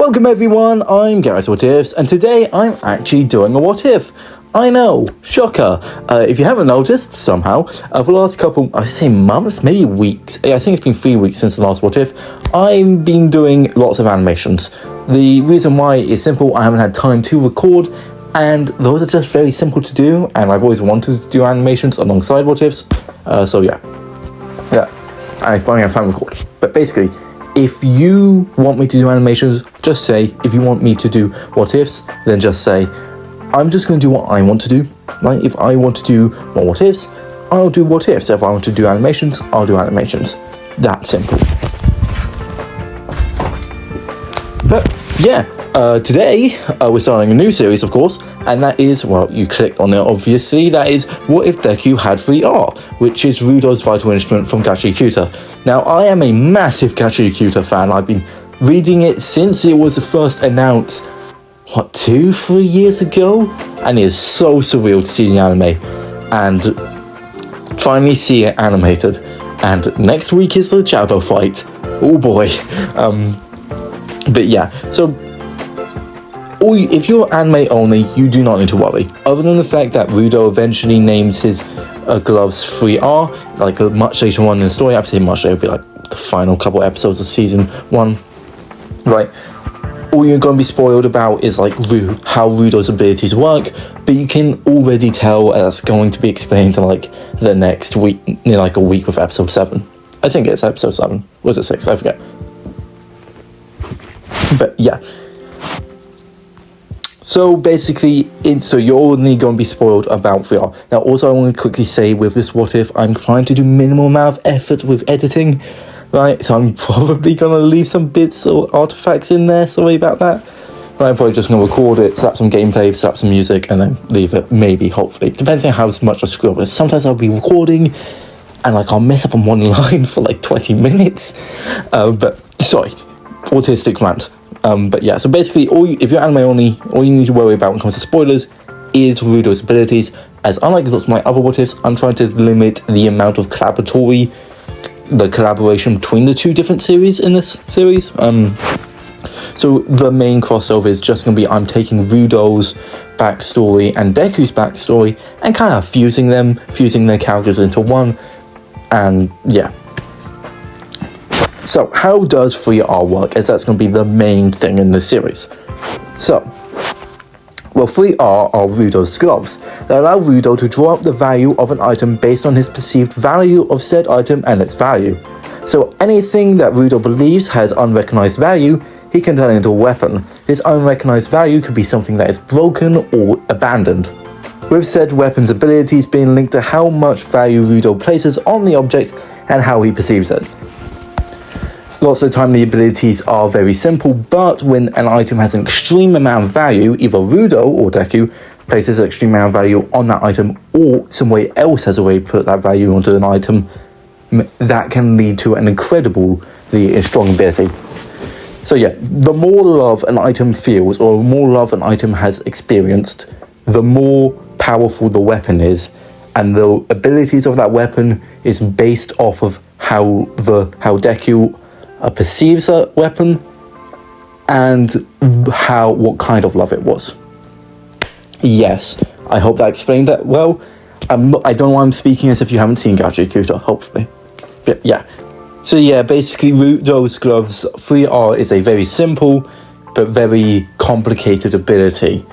Welcome everyone, I'm Gareth What Ifs, and today I'm actually doing a What If. I know, shocker. If you haven't noticed, somehow, for the last couple, I say months, maybe weeks, I think it's been 3 weeks since the last What If, I've been doing lots of animations. The reason why is simple, I haven't had time to record, and those are just very simple to do, and I've always wanted to do animations alongside What Ifs, so yeah, I finally have time to record. But basically, if you want me to do animations, just say. If you want me to do What Ifs, then just say. I'm just going to do what I want to do, right? If I want to do more What Ifs, I'll do What Ifs. If I want to do animations, I'll do animations. That simple. But yeah, today we're starting a new series, of course, and that is, well, you clicked on it obviously, that is What If Deku Had 3R, which is Rudo's vital instrument from Gachi Kyuta. Now, I am a massive Gachi Kyuta fan. I've been reading it since it was first announced, 2-3 years ago? And it is so surreal to see the anime and finally see it animated. And next week is the Jabba fight. Oh boy. But yeah, so if you're anime only, you do not need to worry. Other than the fact that Rudo eventually names his gloves 3R, like much later on in the story. I'd say much later, it'll be like the final couple episodes of season 1, right? All you're going to be spoiled about is like how Rudo's abilities work, but you can already tell that's going to be explained in like the next week, near like a week with episode 7. I think it's episode 7. Was it 6? I forget. But yeah. So basically, so you're only going to be spoiled about VR. Now, also, I want to quickly say with this What If, I'm trying to do minimal amount of effort with editing, right? So I'm probably going to leave some bits or artifacts in there. Sorry about that. But I'm probably just going to record it, slap some gameplay, slap some music, and then leave it, maybe, hopefully. Depends on how much I screw up. Sometimes I'll be recording, and like I'll mess up on one line for like 20 minutes. But sorry, autistic rant. But yeah, so basically, if you're anime only, all you need to worry about when it comes to spoilers is Rudo's abilities. As unlike lots of my other What Ifs, I'm trying to limit the amount of the collaboration between the two different series in this series. So the main crossover is just going to be I'm taking Rudo's backstory and Deku's backstory and kind of fusing their characters into one, and yeah. So, how does 3R work, as that's going to be the main thing in this series? So, well, 3R are Rudo's gloves. They allow Rudo to draw up the value of an item based on his perceived value of said item and its value. So, anything that Rudo believes has unrecognized value, he can turn into a weapon. This unrecognized value could be something that is broken or abandoned, with said weapon's abilities being linked to how much value Rudo places on the object and how he perceives it. Lots of the time the abilities are very simple, but when an item has an extreme amount of value, either Rudo or Deku places an extreme amount of value on that item, or somebody else has a way to put that value onto an item, that can lead to an incredibly strong ability. So yeah, the more love an item feels, or the more love an item has experienced, the more powerful the weapon is, and the abilities of that weapon is based off of how Deku perceives that weapon and what kind of love it was. Yes, I hope that explained that well. I don't know why I'm speaking as if you haven't seen Gachi Kyuta, hopefully. But yeah. So yeah, basically Rudo's gloves 3R is a very simple but very complicated ability.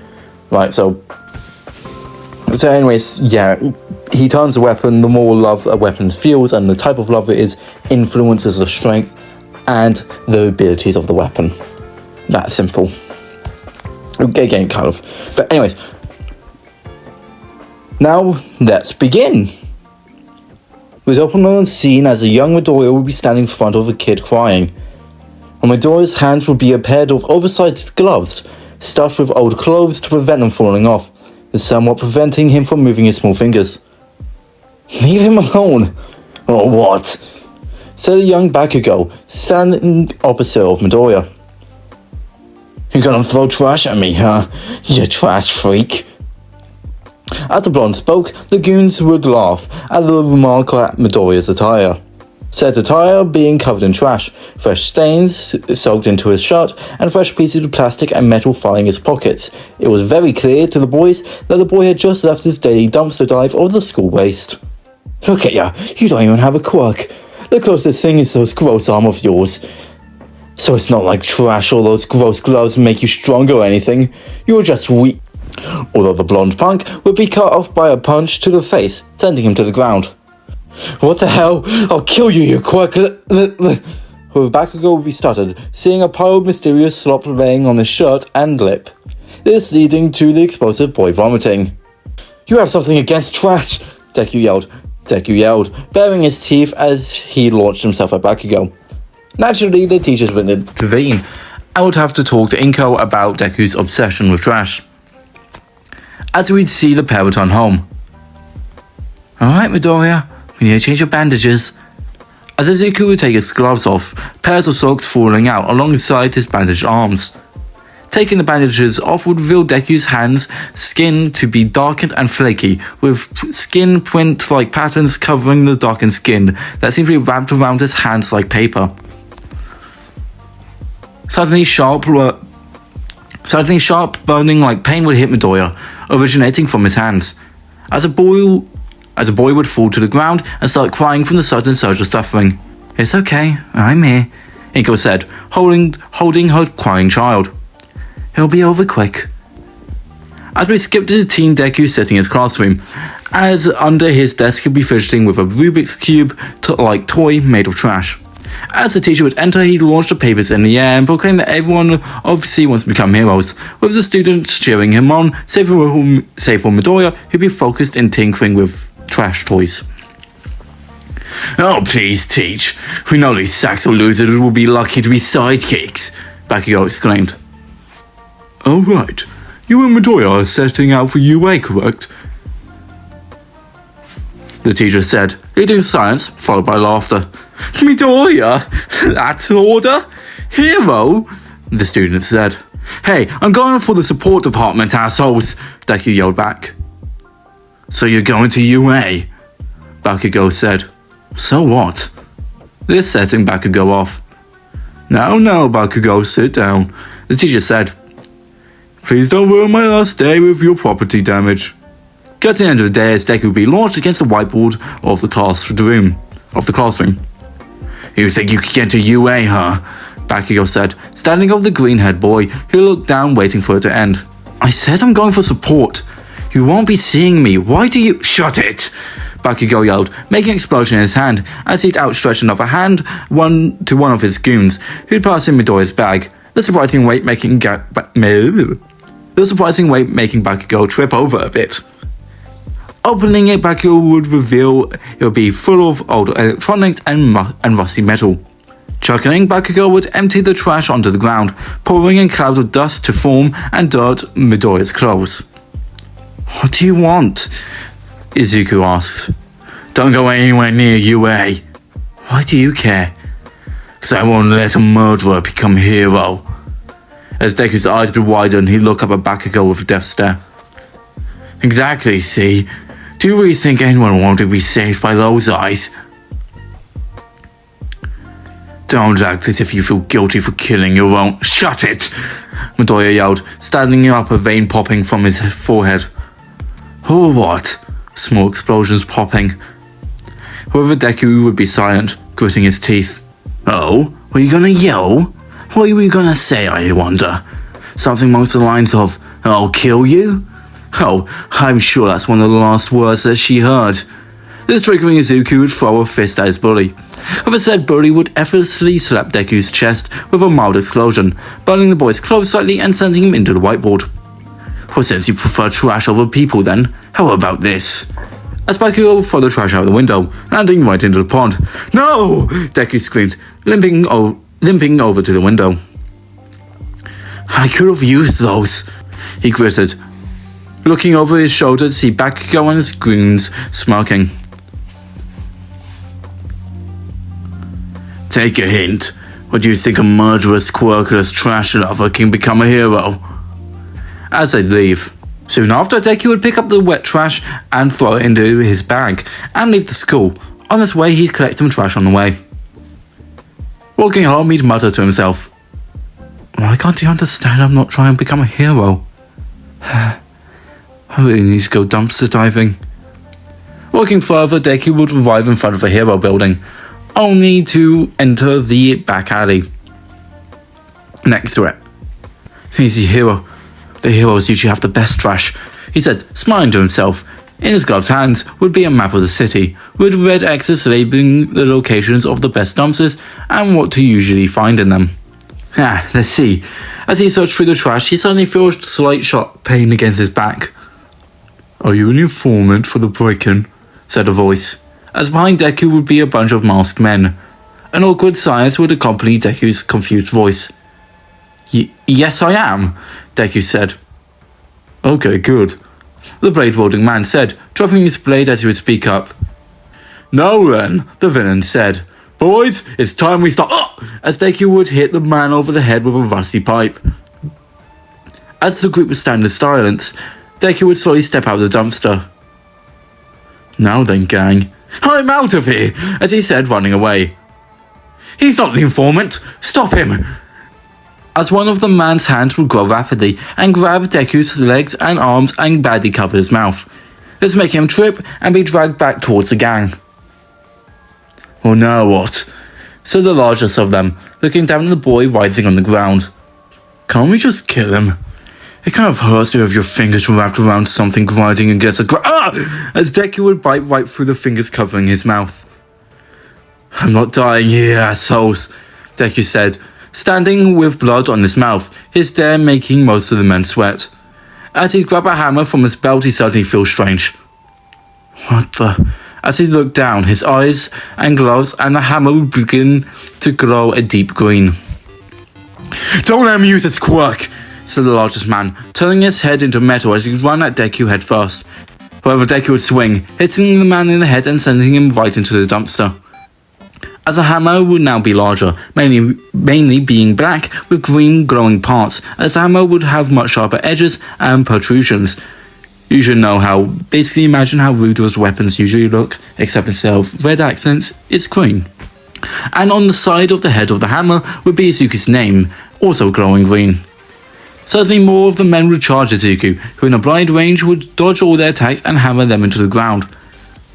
Right, so anyways, yeah, he turns a weapon. The more love a weapon feels and the type of love it is influences the strength and the abilities of the weapon. That simple. Again, kind of. But anyways, now let's begin. With open on scene as a young Midoriya will be standing in front of a kid crying. On Midoriya's hands will be a pair of oversized gloves, stuffed with old clothes to prevent them falling off, somewhat preventing him from moving his small fingers. Leave him alone, or what? Said a young Bakugo, standing opposite of Midoriya. You're gonna throw trash at me, huh? You trash freak. As the blonde spoke, the goons would laugh at the remark at Midoriya's attire. Said attire being covered in trash, fresh stains soaked into his shirt, and fresh pieces of plastic and metal filling his pockets. It was very clear to the boys that the boy had just left his daily dumpster dive of the school waste. Look at ya, you don't even have a quirk. The closest thing is those gross arm of yours. So it's not like trash or those gross gloves make you stronger or anything. You're just weak. Although the blonde punk would be cut off by a punch to the face, sending him to the ground. What the hell? I'll kill you, you quirk. Bakugo would be stuttered, seeing a pile of mysterious slop laying on his shirt and lip. This leading to the explosive boy vomiting. You have something against trash, Deku yelled, baring his teeth as he launched himself at Bakugo. Naturally, the teachers would intervene. I would have to talk to Inko about Deku's obsession with trash. As we'd see the pair return home. Alright, Midoriya, we need to change your bandages. As Izuku would take his gloves off, pairs of socks falling out alongside his bandaged arms. Taking the bandages off would reveal Deku's hands' skin to be darkened and flaky, with skin print-like patterns covering the darkened skin that seemed to be wrapped around his hands like paper. Suddenly sharp, burning like pain would hit Midoriya, originating from his hands. As a boy would fall to the ground and start crying from the sudden surge of suffering. It's okay, I'm here, Inko said, holding her crying child. It'll be over quick. As we skip to Teen Deku sitting in his classroom, as under his desk he'd be fidgeting with a Rubik's Cube-like toy made of trash. As the teacher would enter, he launched the papers in the air and proclaimed that everyone obviously wants to become heroes, with the students cheering him on, save for Midoriya, who'd be focused in tinkering with trash toys. Oh, please, teach. We know these sacks of losers will be lucky to be sidekicks, Bakugo exclaimed. Oh, right. You and Midoriya are setting out for UA, correct? The teacher said, leading to silence, followed by laughter. Midoriya? That's an order? Hero? The student said. Hey, I'm going for the support department, assholes, Deku yelled back. So you're going to UA? Bakugo said. So what? This setting Bakugo off. No, Bakugo, sit down, the teacher said. Please don't ruin my last day with your property damage. Get to the end of the day as Deku would be launched against the whiteboard of the classroom. You think you could get to UA, huh? Bakugo said, standing over the green-haired boy who looked down waiting for it to end. I said I'm going for support. You won't be seeing me. Why do you— Shut it! Bakugo yelled, making an explosion in his hand as he'd outstretched another hand to one of his goons, who'd pass him Midoriya's bag. The surprising weight making Bakugo trip over a bit. Opening it, Bakugo would reveal it would be full of old electronics and rusty metal. Chuckling, Bakugo would empty the trash onto the ground, pouring in clouds of dust to form and dirt Midoriya's clothes. What do you want? Izuku asked. Don't go anywhere near UA. Why do you care? Because I won't let a murderer become hero. As Deku's eyes would widen, he'd look up at Bakugo with a death stare. Exactly, see? Do you really think anyone wanted to be saved by those eyes? Don't act as if you feel guilty for killing your own— Shut it! Midoriya yelled, standing up, a vein popping from his forehead. Or what? Small explosions popping. However, Deku would be silent, gritting his teeth. Oh? Were you gonna yell? What were you gonna say, I wonder? Something amongst the lines of, I'll kill you? Oh, I'm sure that's one of the last words that she heard. This triggering Izuku would throw a fist at his bully. However, said bully would effortlessly slap Deku's chest with a mild explosion, burning the boy's clothes slightly and sending him into the whiteboard. Well, since you prefer trash over people then, how about this? As Bakugo would throw the trash out the window, landing right into the pond. No! Deku screamed, limping over to the window. I could have used those, he gritted, looking over his shoulder to see Bakugo and his goons smirking. Take a hint. What do you think a murderous, quirkless trash lover can become a hero? As they'd leave. Soon after, Deku would pick up the wet trash and throw it into his bag and leave the school. On his way, he'd collect some trash on the way. Walking home, he'd mutter to himself, "Why can't he understand I'm not trying to become a hero? I really need to go dumpster diving." Walking further, Deku would arrive in front of a hero building, only to enter the back alley next to it. "He's the hero. The heroes usually have the best trash," he said, smiling to himself. In his gloved hands would be a map of the city, with red X's labeling the locations of the best dumpsters and what to usually find in them. Let's see. As he searched through the trash, he suddenly felt a slight sharp pain against his back. "Are you an informant for the break-in?" said a voice, as behind Deku would be a bunch of masked men. An awkward silence would accompany Deku's confused voice. Yes, I am," Deku said. "Okay, good," the blade-wielding man said, dropping his blade as he would speak up. "Now then," the villain said. "Boys, it's time we start." As Deku would hit the man over the head with a rusty pipe. As the group would stand in silence, Deku would slowly step out of the dumpster. "Now then, gang, I'm out of here," as he said, running away. "He's not the informant. Stop him." As one of the man's hands would grow rapidly and grab Deku's legs and arms and badly cover his mouth, this making him trip and be dragged back towards the gang. "Well, now what?" said the largest of them, looking down at the boy writhing on the ground. "Can't we just kill him? It kind of hurts to have your fingers wrapped around something grinding against the ground." As Deku would bite right through the fingers covering his mouth. "I'm not dying here, assholes," Deku said, standing with blood on his mouth, his stare making most of the men sweat. As he grabbed a hammer from his belt, he suddenly felt strange. What the? As he looked down, his eyes and gloves and the hammer would begin to glow a deep green. "Don't let him use his quirk," said the largest man, turning his head into metal as he ran at Deku head first. However, Deku would swing, hitting the man in the head and sending him right into the dumpster. As the hammer would now be larger, mainly being black with green glowing parts, as the hammer would have much sharper edges and protrusions. You should know basically imagine how Rudo's weapons usually look, except instead of red accents, it's green. And on the side of the head of the hammer would be Izuku's name, also glowing green. Suddenly more of the men would charge Izuku, who in a blind range would dodge all their attacks and hammer them into the ground.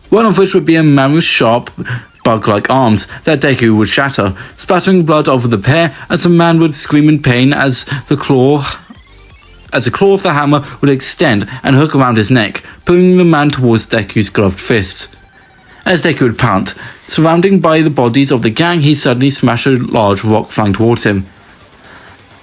One of which would be a man with sharp, bug-like arms that Deku would shatter, splattering blood over the pair as the man would scream in pain as the claw of the hammer would extend and hook around his neck, pulling the man towards Deku's gloved fists. As Deku would pounce, surrounded by the bodies of the gang, he suddenly smashed a large rock flying towards him.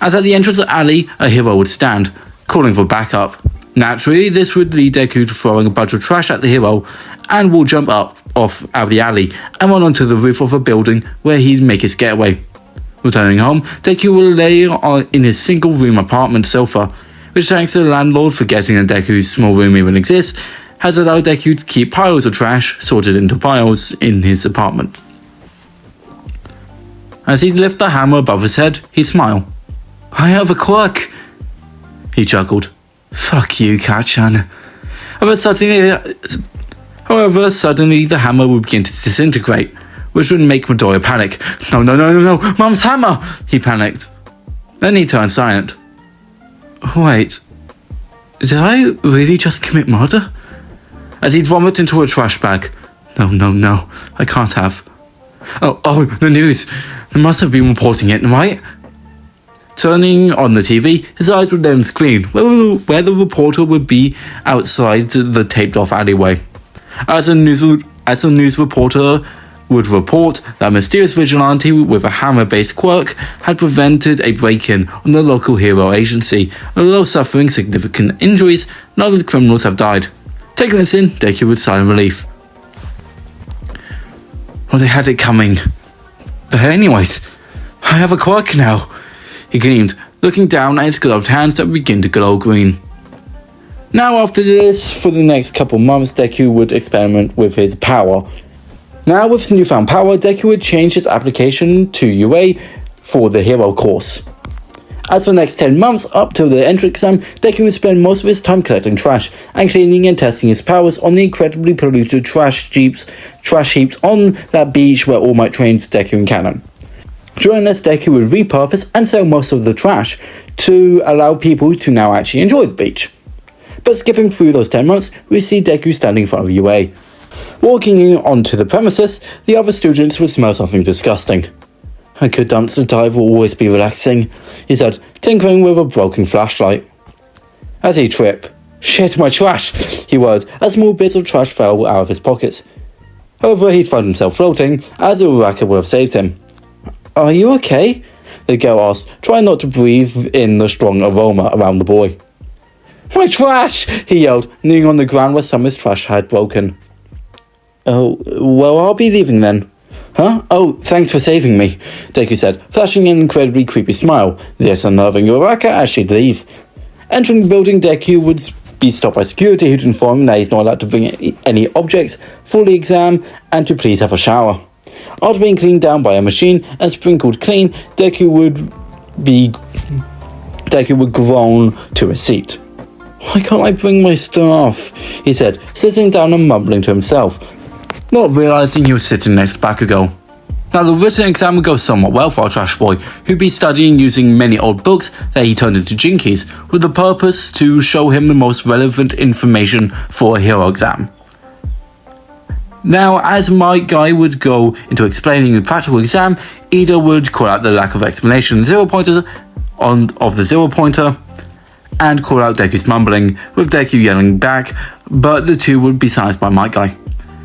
As at the entrance of the alley, a hero would stand, calling for backup. Naturally, this would lead Deku to throwing a bunch of trash at the hero, and will jump off out of the alley and run onto the roof of a building where he'd make his getaway. Returning home, Deku will lay in his single-room apartment sofa, which thanks to the landlord forgetting that Deku's small room even exists, has allowed Deku to keep piles of trash sorted into piles in his apartment. As he lifted the hammer above his head, he smiled. "I have a quirk," he chuckled. "Fuck you, Kachan." However, suddenly the hammer would begin to disintegrate, which would make Midoriya panic. No, Mum's hammer! He panicked. Then he turned silent. Wait, did I really just commit murder? As he'd vomit into a trash bag. No, I can't have. Oh, the news. They must have been reporting it, right? Turning on the TV, his eyes would then screen, where the reporter would be outside the taped-off alleyway. As a news reporter would report that a mysterious vigilante with a hammer-based quirk had prevented a break-in on the local hero agency. Although suffering significant injuries, none of the criminals have died. Taking this in, Deku would sigh in relief. Well, they had it coming. But anyways, I have a quirk now. He gleamed, looking down at his gloved hands that begin to glow green. Now after this, for the next couple months, Deku would experiment with his power. Now with his newfound power, Deku would change his application to UA for the hero course. As for the next 10 months, up till the entrance exam, Deku would spend most of his time collecting trash and cleaning and testing his powers on the incredibly polluted trash heaps on that beach where All Might trained Deku and Cannon. During this, Deku would repurpose and sell most of the trash to allow people to now actually enjoy the beach. But skipping through those 10 months, we see Deku standing in front of UA. Walking in onto the premises, the other students would smell something disgusting. "A good dumpster dive will always be relaxing," he said, tinkering with a broken flashlight. As he tripped, "Shit, my trash!" he whirled as small bits of trash fell out of his pockets. However, he'd found himself floating, as Uraraka would have saved him. "Are you okay?" the girl asked, trying not to breathe in the strong aroma around the boy. "My trash!" he yelled, kneeling on the ground where some of his trash had broken. "Oh, well, I'll be leaving then." "Huh? Oh, thanks for saving me," Deku said, flashing an incredibly creepy smile, this unnerving Uraraka as she'd leave. Entering the building, Deku would be stopped by security, who'd inform him that he's not allowed to bring any objects for the exam and to please have a shower. After being cleaned down by a machine and sprinkled clean, Deku would groan to his seat. "Why can't I bring my stuff?" he said, sitting down and mumbling to himself, not realizing he was sitting next to Bakugo. Now, the written exam would go somewhat well for our trash boy, who'd be studying using many old books that he turned into jinkies, with the purpose to show him the most relevant information for a hero exam. Now, as my guy would go into explaining the practical exam, Ida would call out the lack of explanation of the 0-pointer, and call out Deku's mumbling, with Deku yelling back, but the two would be silenced by my guy.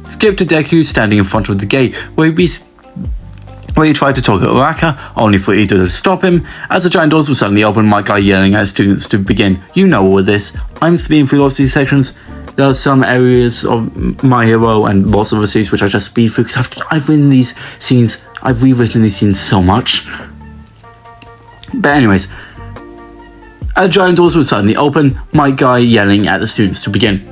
Skip to Deku standing in front of the gate, where he tried to talk at Uraraka, only for Ida to stop him, as the giant doors were suddenly open, my guy yelling at students to begin. You know all of this. I'm speeding through lots of these sections. There are some areas of My Hero and lots of other series which I just speed through, because I've rewritten these scenes so much. But anyways, as the giant doors were suddenly open, my guy yelling at the students to begin.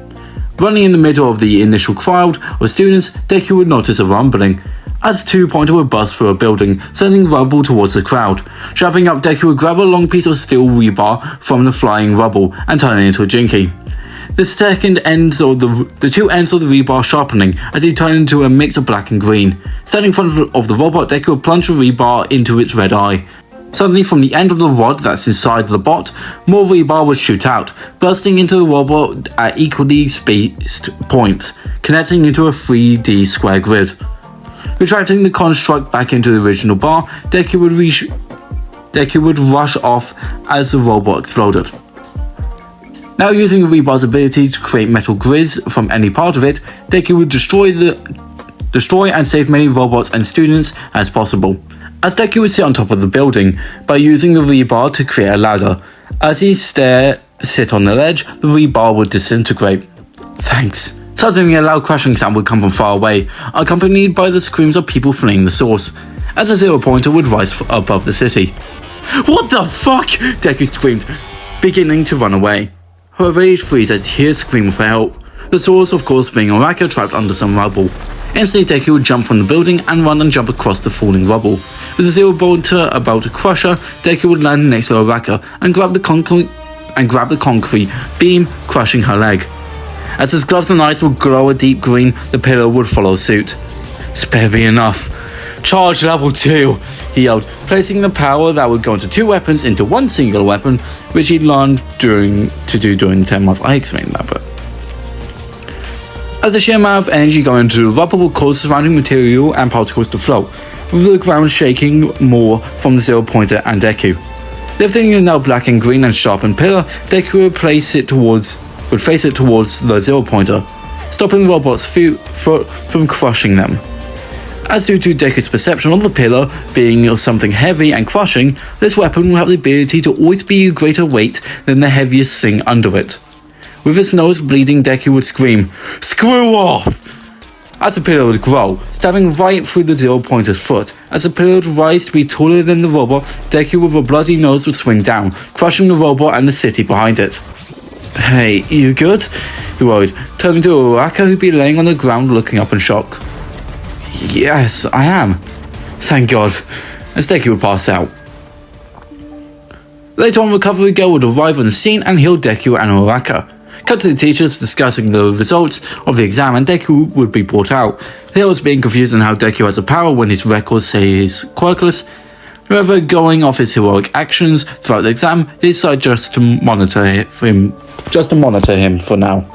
Running in the middle of the initial crowd of students, Deku would notice a rumbling, as a 2-pointer would bust through a building, sending rubble towards the crowd. Jumping up, Deku would grab a long piece of steel rebar from the flying rubble and turn it into a jinky. The two ends of the rebar sharpening as he turned into a mix of black and green. Standing in front of the robot, Deku would plunge the rebar into its red eye. Suddenly, from the end of the rod that's inside the bot, more rebar would shoot out, bursting into the robot at equally spaced points, connecting into a 3D square grid. Retracting the construct back into the original bar, Deku would rush off as the robot exploded. Now, using the rebar's ability to create metal grids from any part of it, Deku would destroy and save many robots and students as possible, as Deku would sit on top of the building by using the rebar to create a ladder. As he sit on the ledge, the rebar would disintegrate. Thanks. Suddenly, a loud crashing sound would come from far away, accompanied by the screams of people fleeing the source, as a 0-pointer would rise above the city. "What the fuck?" Deku screamed, beginning to run away. However, he'd freeze as he hears a scream for help, the source of course being Uraraka trapped under some rubble. Instantly, Deku would jump from the building and run and jump across the falling rubble. With the 0-pointer about to crush her, Deku would land next to Uraraka and grab the concrete beam, crushing her leg. As his gloves and eyes would glow a deep green, the pillar would follow suit. "Spare me enough. Charge level 2, he yelled, placing the power that would go into 2 weapons into one singular weapon, which he'd learned during the 10 months. I explained that, but... As the sheer amount of energy going into the rubble would cause surrounding material and particles to float, with the ground shaking more from the 0-pointer and Deku. Lifting the now black and green and sharpened pillar, Deku would face it towards the 0-pointer, stopping the robot's foot from crushing them. As due to Deku's perception of the pillar being something heavy and crushing, this weapon will have the ability to always be a greater weight than the heaviest thing under it. With his nose bleeding, Deku would scream, "Screw off!" As the pillar would grow, stabbing right through the 0-pointer's foot. As the pillar would rise to be taller than the robot, Deku with a bloody nose would swing down, crushing the robot and the city behind it. "Hey, you good?" he worried, turning to Uraraka, who'd be laying on the ground looking up in shock. "Yes, I am. Thank God," as Deku would pass out. Later on, Recovery Girl would arrive on the scene and heal Deku and Uraraka. Cut to the teachers discussing the results of the exam, and Deku would be brought out. They was being confused on how Deku has a power when his records say he's quirkless. However, going off his heroic actions throughout the exam, they decide just to monitor him for now.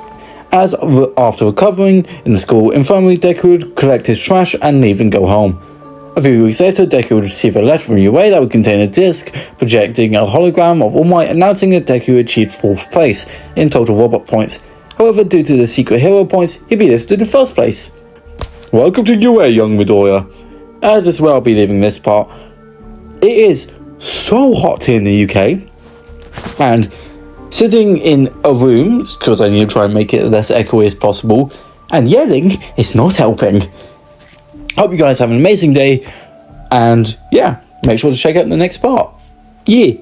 As after recovering in the school infirmary, Deku would collect his trash and leave and go home. A few weeks later, Deku would receive a letter from UA that would contain a disc projecting a hologram of All Might announcing that Deku achieved 4th place in total robot points. However, due to the secret hero points, he'd be listed in 1st place. Welcome to UA, young Midoriya. As is where I'll be leaving this part. It is so hot here in the UK, and sitting in a room, because I need to try and make it less echoey as possible, and yelling is not helping. Hope you guys have an amazing day, and yeah, make sure to check out the next part. Yeah.